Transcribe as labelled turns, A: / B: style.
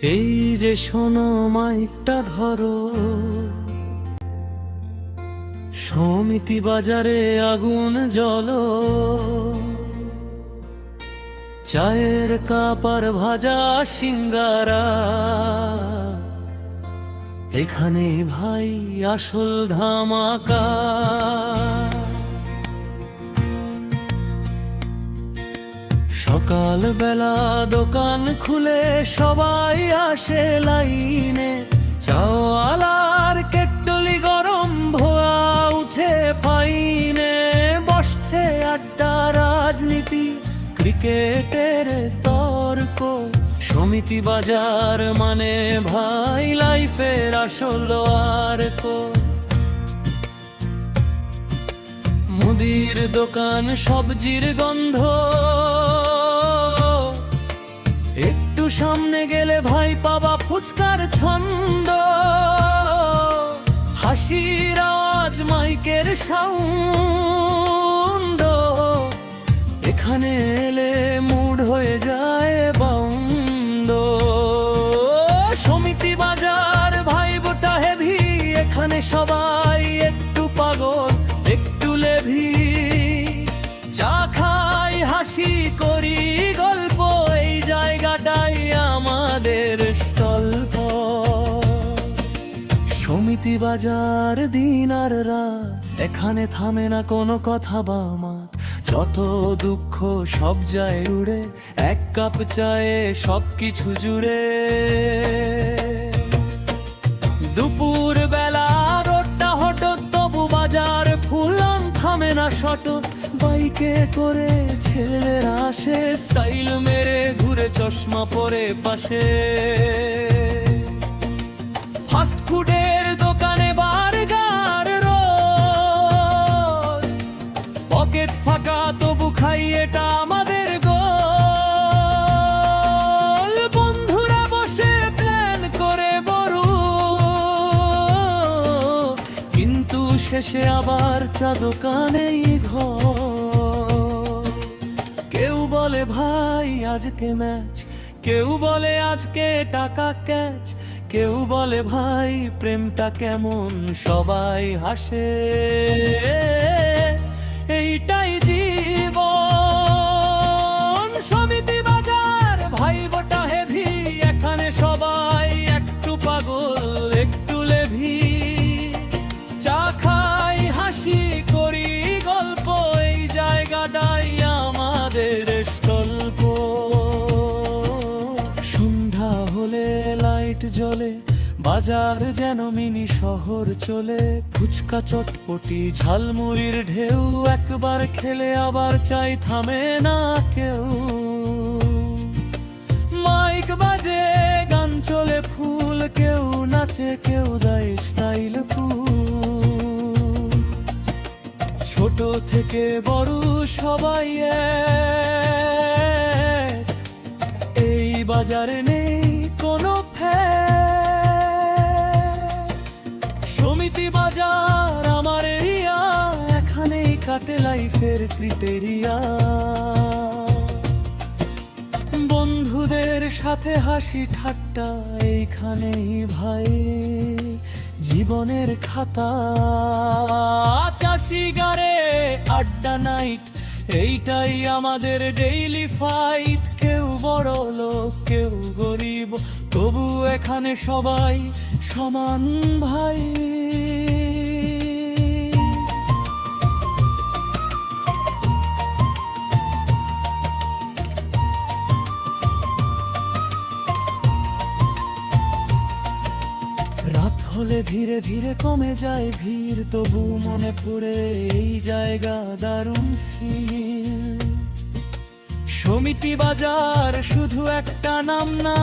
A: এই যে শোনো মাইকটা ধরো, সমিতি বাজারে আগুন জ্বলো, চায়ের কাপ আর ভাজা সিঙ্গারা, এখানে ভাই আসল ধামাকা। সকাল বেলা দোকান খুলে সবাই আসে লাইনে, চাওয়ালার কেটলি গরম ভোয়া উঠে ফাইনে। বসছে আড্ডা, রাজনীতি, ক্রিকেটের তর্ক, সমিতি বাজার মানে ভাই লাইফের আসল আরক। মুদির দোকান, সবজির গন্ধ, একটু সামনে গেলে ভাই পাবা ফুচকার ছন্দ। হাসির আওয়াজ, মাইকের সাউন্ড, এখানে এলে মুড হয়ে যায় বাউন্ড। সমিতি বাজার ভাই বোটা হেভি, এখানে সবাই একটু পাগল, একটু লেভি। চা খাই, হাসি করি, গল্প, এই জায়গাটাই আমাদের স্থল্প। সমিতি বাজার দিন আর রাত, এখানে থামে না কোনো কথা বা মাত। যত দুঃখ সব যায় উড়ে, এক কাপ চায়ে সবকিছু জুড়ে। দুপুর বেলা রোডটা হঠাৎ, তবু বাজার ফুলন থামে না শটক। বাইকে করে ছেলেরা আসে, স্টাইল মেরে ঘুরে চশমা পরে পাশে। ফাস্ট ফুডের দোকানে বার্গার রোল, পকেট ফাঁকা তবু খাই এটা আমাদের গোল। বন্ধুরা বসে প্ল্যান করে বড়, কিন্তু শেষে আবার চা দোকানেই ঘর। কেউ বলে ভাই আজকে ম্যাচ, কেউ বলে আজকে টাকা ক্যাচ, কেউ বলে ভাই প্রেমটা কেমন, সবাই হাসে। এইটাই জীবন। সমিতি বাজার ভাই বোটা হেভি, এখানে সবাই একটু পাগল, একটু লেভি। চা খাই, হাসি করি, গল্প, এই জায়গাটাই আমাদের স্থল্প। সন্ধ্যা হলে লাইট জ্বলে, বাজার যেন মিনি শহর চলে। ফুচকা, চটপটি, ঝালমুড়ির ঢেউ, একবার খেলে আবার চাই থামে না কেউ। মাইক বাজে, গান চলে ফুল, কেউ নাচে, কেউ দেয় স্টাইল ফুল। ছোট থেকে বড় সবাই এক, এই বাজারে নেই কোনো ফ্যাট। সমিতি বাজার আমার এরিয়া, এখানেই কাটে লাইফের ক্রিটেরিয়া। বন্ধুদের সাথে হাসি ঠাট্টা, এইখানেই ভাই জীবনের খাতা। চাষি গারে আড্ডা নাইট, এইটাই আমাদের ডেইলি ফাইট। কেউ বড় লোক, কেউ গরিব, তবু এখানে সবাই সমান ভাই। রাত হলে ধীরে ধীরে কমে যায় ভিড়, তবু মনে পড়ে এই জায়গা দারুণ ফিল। সমিতি বাজার শুধু একটা নাম না,